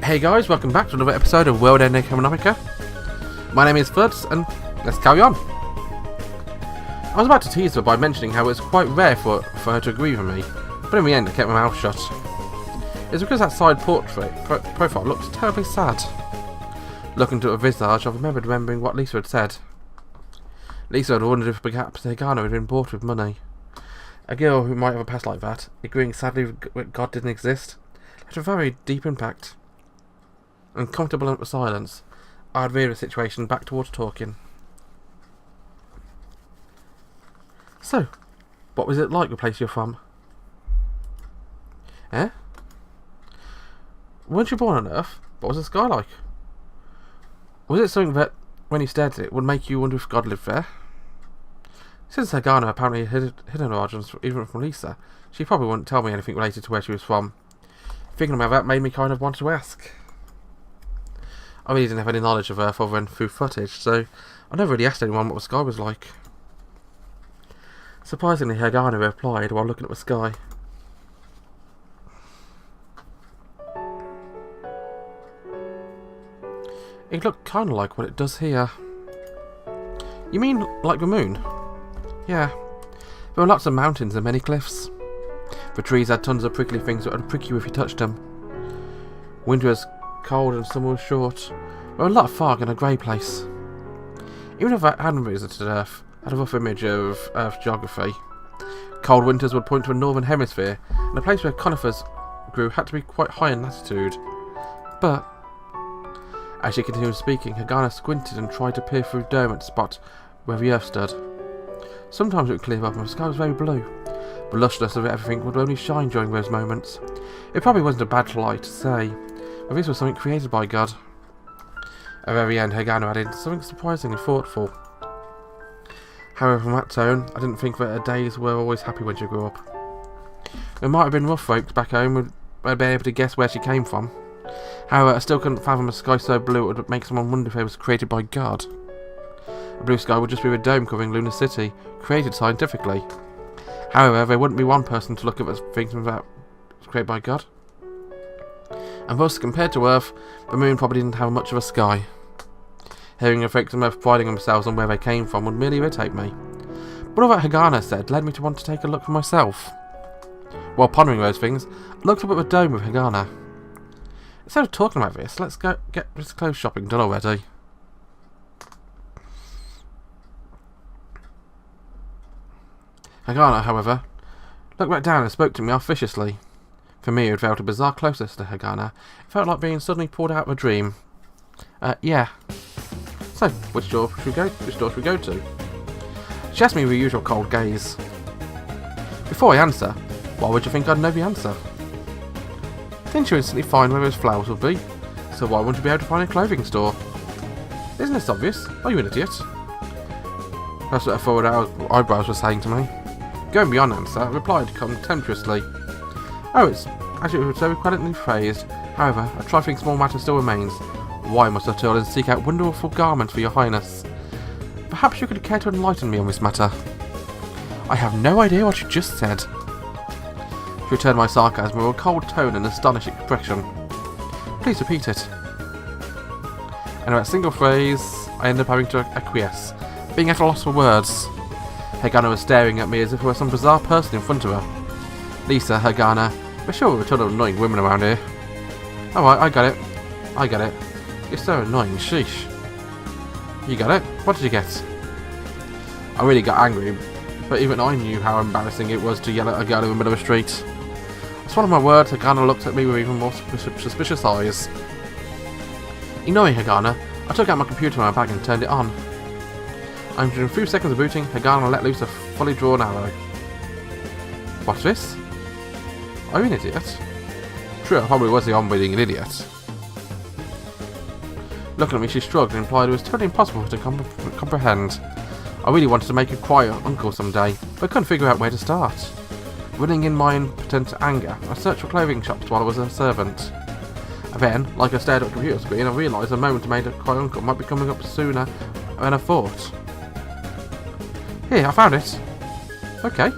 Hey guys, welcome back to another episode of World End Economica. My name is Fuds, and let's carry on. I was about to tease her by mentioning how it's quite rare for her to agree with me, but in the end I kept my mouth shut. It's because that side portrait profile looks terribly sad. Looking to her visage, I remembering what Lisa had said. Lisa had wondered if perhaps Hagana had been bought with money. A girl who might have a past like that, agreeing sadly that God didn't exist, had a very deep impact. Uncomfortable in the silence, I'd veer the situation back towards talking. So, what was it like the place you're from? Eh? Weren't you born on Earth? What was the sky like? Was it something that, when you stared at it, would make you wonder if God lived there? Since Hagana apparently hid her origins even from Lisa, she probably wouldn't tell me anything related to where she was from. Thinking about that made me kind of want to ask. I really didn't have any knowledge of Earth other than through footage, so I never really asked anyone what the sky was like. Surprisingly, Hagana replied while looking at the sky. It looked kind of like what it does here. You mean like the moon? Yeah. There were lots of mountains and many cliffs. The trees had tons of prickly things that would prick you if you touched them. Winter was cold and summer was short. There were a lot of fog and a grey place. Even if I hadn't visited Earth, I had a rough image of Earth's geography. Cold winters would point to a northern hemisphere, and a place where conifers grew had to be quite high in latitude. But as she continued speaking, Hagana squinted and tried to peer through the dome at the spot where the Earth stood. Sometimes it would clear up and the sky was very blue. The lushness of everything would only shine during those moments. It probably wasn't a bad lie to say, but this was something created by God. At the very end, Hagana added something surprisingly thoughtful. However, from that tone, I didn't think that her days were always happy when she grew up. There might have been rough folks back home who would be able to guess where she came from. However, I still couldn't fathom a sky so blue it would make someone wonder if it was created by God. A blue sky would just be a dome covering Lunar City, created scientifically. However, there wouldn't be one person to look at things that was created by God. And thus, compared to Earth, the moon probably didn't have much of a sky. Hearing the folks on Earth priding themselves on where they came from would merely irritate me. But all that Hagana said led me to want to take a look for myself. While pondering those things, I looked up at the dome with Hagana. Instead of talking about this, let's go get this clothes shopping done already. Hagana, however, looked back down and spoke to me officiously. For me, it felt a bizarre closeness to Hagana. It felt like being suddenly pulled out of a dream. Yeah. So, which store should we go to? She asked me with the usual cold gaze. Before I answer, why would you think I'd know the answer? Didn't you instantly find where those flowers would be? So why wouldn't you be able to find a clothing store? Isn't this obvious? Are you an idiot? That's what her forward eyebrows were saying to me. Going beyond answer, I replied contemptuously. Oh, it's actually so credibly phrased. However, a trifling small matter still remains. Why must I turn and seek out wonderful garments for your highness? Perhaps you could care to enlighten me on this matter. I have no idea what you just said. She returned my sarcasm with a cold tone and astonished expression. Please repeat it. And in that single phrase, I ended up having to acquiesce, being at a loss for words. Hagana was staring at me as if there were some bizarre person in front of her. Lisa, Hagana, we're sure we're a ton of annoying women around here. Alright, I got it. You're so annoying, sheesh. You got it? What did you get? I really got angry, but even I knew how embarrassing it was to yell at a girl in the middle of the street. I swallowed my words. Hagana looked at me with even more suspicious eyes. Ignoring Hagana, I took out my computer from my bag and turned it on. After a few seconds of booting, Hagana let loose a fully drawn arrow. What's this? Are you an idiot? True, I probably was the on-breeding an idiot. Looking at me, she shrugged and implied it was totally impossible to comprehend. I really wanted to make a quiet uncle someday, but couldn't figure out where to start. Running in my impotent anger, I searched for clothing shops while I was a servant. And then, like I stared at the computer screen, I realised the moment I made a quiet uncle might be coming up sooner than I thought. Here, I found it. Okay.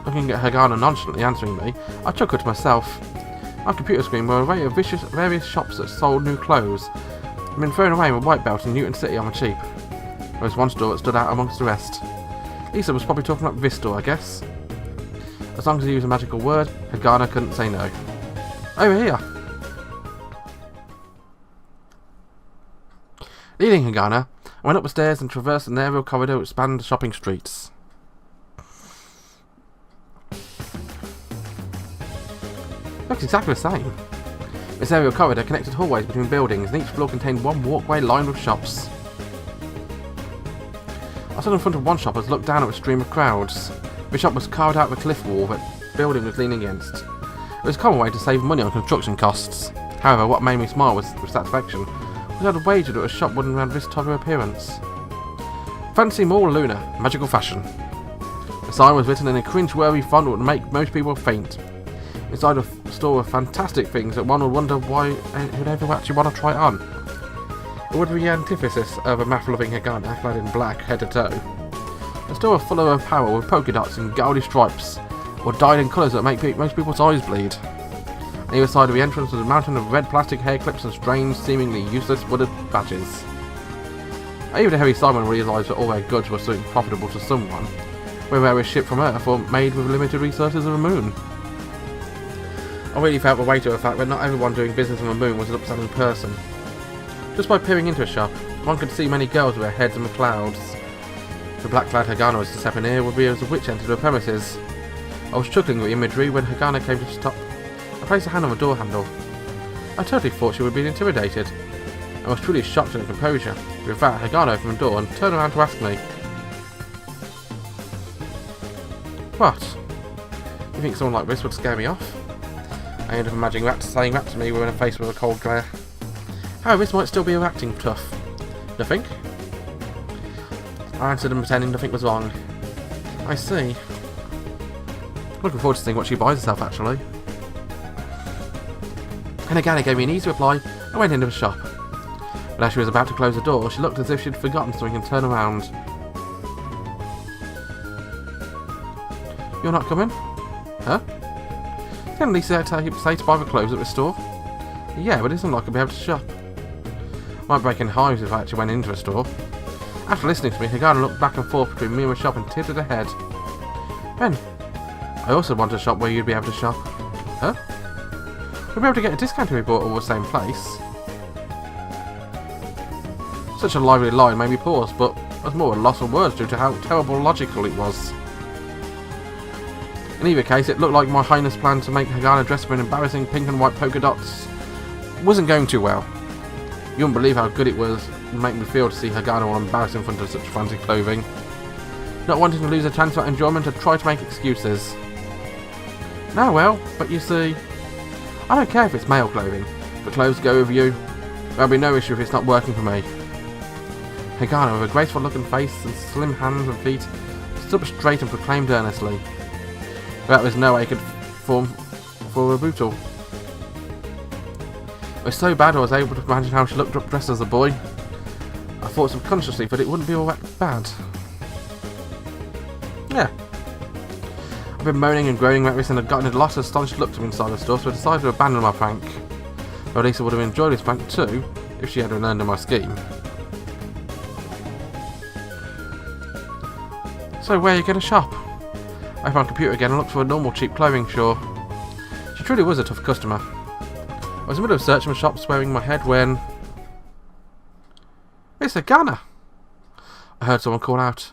Looking at Hagana nonchalantly answering me, I chuckled to myself. On a computer screen were an array of various shops that sold new clothes. I'd been thrown away with a white belt in Newton City on the cheap. There was one store that stood out amongst the rest. Lisa was probably talking about this store, I guess. As long as he used a magical word, Hagana couldn't say no. Over here! Leading Hagana, I went up the stairs and traversed an aerial corridor which spanned the shopping streets. Looks exactly the same. This aerial corridor connected hallways between buildings, and each floor contained one walkway lined with shops. I stood in front of one shop as I looked down at a stream of crowds. The shop was carved out of a cliff wall that the building was leaning against. It was a common way to save money on construction costs. However, what made me smile with satisfaction was I'd wagered that a shop wouldn't have this type of appearance. Fancy Mall Luna, magical fashion. The sign was written in a cringe-worthy font that would make most people faint. Inside a store were fantastic things that one would wonder why who'd ever actually want to try it on. It would be the antithesis of a math-loving Hagana clad in black head to toe. The store was full of apparel with polka dots and gaudy stripes, or dyed in colours that make most people's eyes bleed. On either side of the entrance was a mountain of red plastic hair clips and strange, seemingly useless wooded badges. Even the heavy Simon realised that all their goods were something profitable to someone, whether they were shipped from Earth or made with limited resources of the moon. I really felt the weight of the fact that not everyone doing business on the moon was an upstanding person. Just by peering into a shop, one could see many girls with their heads in the clouds. The black-clad Hagana was to step in here would be as a witch entered the premises. I was chuckling with the imagery when Hagana came to stop. I placed a hand on the door handle. I totally thought she would be intimidated. I was truly shocked at her composure. With that, Hagana opened the door and turned around to ask me, "What? You think someone like this would scare me off?" I ended up imagining that saying that to me when faced with a cold glare. However, this might still be her acting tough. Nothing? I answered and pretending nothing was wrong. I see. Looking forward to seeing what she buys herself, actually. And Hagana gave me an easy reply and went into the shop. But as she was about to close the door, she looked as if she'd forgotten something and turned around. "You're not coming?" "Huh? Didn't Lisa say to buy the clothes at the store?" "Yeah, but it isn't like I'll be able to shop." Might break in hives if I actually went into a store. After listening to me, Hagana looked back and forth between me and the shop and tilted her head. "Ben, I also want a shop where you'd be able to shop." "Huh? We'll be able to get a discount if we bought all the same place." Such a lively line made me pause, but I was more at a loss for words due to how terrible logical it was. In either case, it looked like my highness plan to make Hagana dress for an embarrassing pink and white polka dots wasn't going too well. You wouldn't believe how good it was to make me feel to see Hagana all embarrassed in front of such fancy clothing. Not wanting to lose a chance at enjoyment, I tried to make excuses. "No, well, but you see, I don't care if it's male clothing. If the clothes go with you, there'll be no issue if it's not working for me." Hagana, with a graceful looking face and slim hands and feet, stood up straight and proclaimed earnestly. That was no way I could form for a rebuttal. It was so bad I was able to imagine how she looked up dressed as a boy. I thought subconsciously that it wouldn't be all that bad. Yeah. I've been moaning and groaning about this and had gotten a lot of astonished looks from inside the store, so I decided to abandon my prank. Though Lisa would have enjoyed this prank too, if she had learned of my scheme. "So where are you going to shop?" I found a computer again and looked for a normal cheap clothing store. She truly was a tough customer. I was in the middle of searching for shops wearing my head when... "It's Hagana!" I heard someone call out.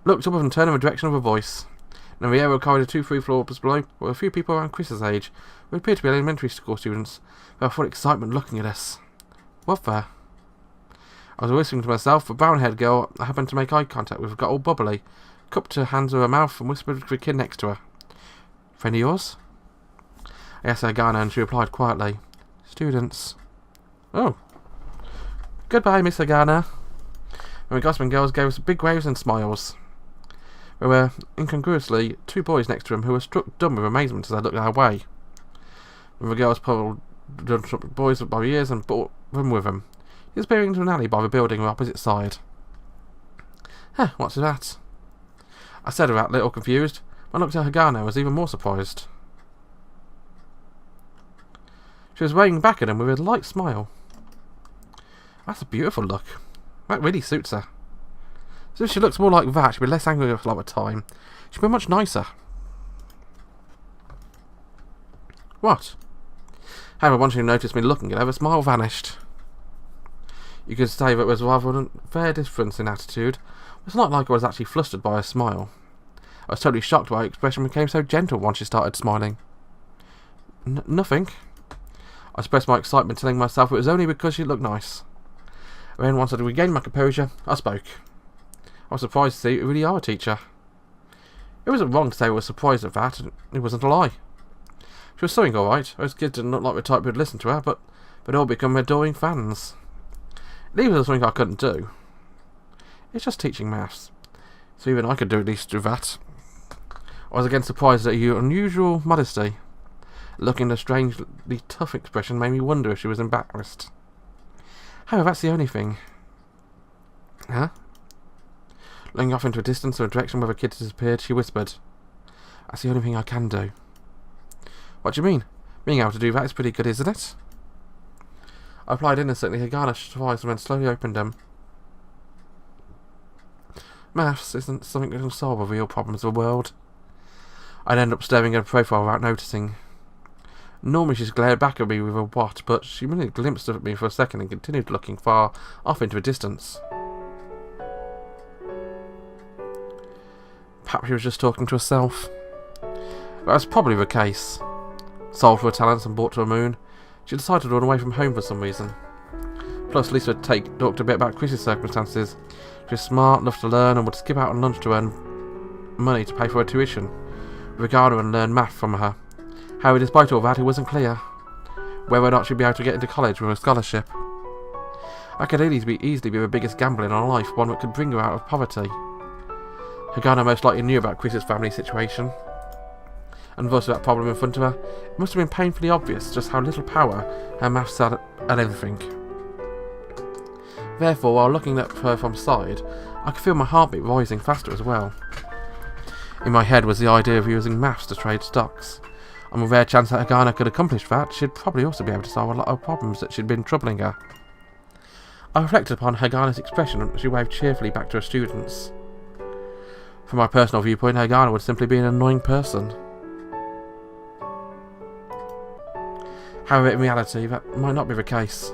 Looked up and turned in the direction of a voice. In the aerial corridor 2-3 floors below were a few people around Chris's age, who appeared to be elementary school students. They were full of excitement looking at us. What there? I was whispering to myself. The brown-haired girl I happened to make eye contact with got all bubbly, cupped her hands to her mouth and whispered to the kid next to her. "Friend of yours?" I asked Hagana and she replied quietly, "Students." "Oh. Goodbye, Miss Hagana." And the gossiping girls gave us big waves and smiles. There were, incongruously, two boys next to him who were struck dumb with amazement as they looked our way. The girls pulled the boys by the ears and brought them with them, disappearing into an alley by the building on the opposite side. "Huh, what's that?" I said, a little confused. When I looked at Hagana, I was even more surprised. She was waving back at him with a light smile. That's a beautiful look. That really suits her. So if she looks more like that, she'll be less angry with a lot of time. She'll be much nicer. What? However, once she noticed me looking at her, the smile vanished. You could say that there was rather a fair difference in attitude. It's not like I was actually flustered by her smile. I was totally shocked by her expression became so gentle once she started smiling. Nothing. I suppressed my excitement, telling myself it was only because she looked nice. And then once I regained my composure, I spoke. I was surprised to see you really are a teacher. It wasn't wrong to say I was surprised at that, and it wasn't a lie. She was sewing alright. Those kids didn't look like the type who'd listen to her, but they'd all become adoring fans. It was something I couldn't do. It's just teaching maths. So even I could at least do that. I was again surprised at your unusual modesty. Looking at a strangely tough expression made me wonder if she was embarrassed. However, that's the only thing. Huh? Looking off into a distance or a direction where the kids disappeared, she whispered, "That's the only thing I can do." What do you mean? Being able to do that is pretty good, isn't it? I replied innocently. Hagana shut her eyes and then slowly opened them. Maths isn't something that can solve the real problems of the world. I'd end up staring at her profile without noticing. Normally she's glared back at me with a what, but she merely glimpsed at me for a second and continued looking far off into the distance. Perhaps she was just talking to herself. That was probably the case. Sold for her talents and brought to a moon, she decided to run away from home for some reason. Plus, Lisa had talked a bit about Chris's circumstances. She was smart, loved to learn, and would skip out on lunch to earn money to pay for her tuition. Regard her and learn math from her. However, despite all that, it wasn't clear whether or not she'd be able to get into college with a scholarship. That could easily be the biggest gamble in her life, one that could bring her out of poverty. Hagana most likely knew about Chris's family situation, and thus with that problem in front of her, it must have been painfully obvious just how little power her maths had at anything. Therefore, while looking at her from side, I could feel my heartbeat rising faster as well. In my head was the idea of using maths to trade stocks. On the rare chance that Hagana could accomplish that, she'd probably also be able to solve a lot of problems that she'd been troubling her. I reflected upon Hagana's expression as she waved cheerfully back to her students. From my personal viewpoint, Hagana would simply be an annoying person. However, in reality, that might not be the case.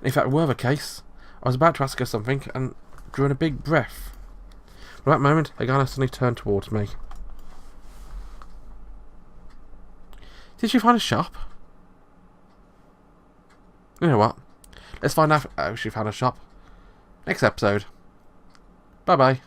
If that were the case, I was about to ask her something and drew in a big breath. At that moment, Hagana suddenly turned towards me. Did she find a shop? You know what? Let's find out how she found a shop. Next episode. Bye bye.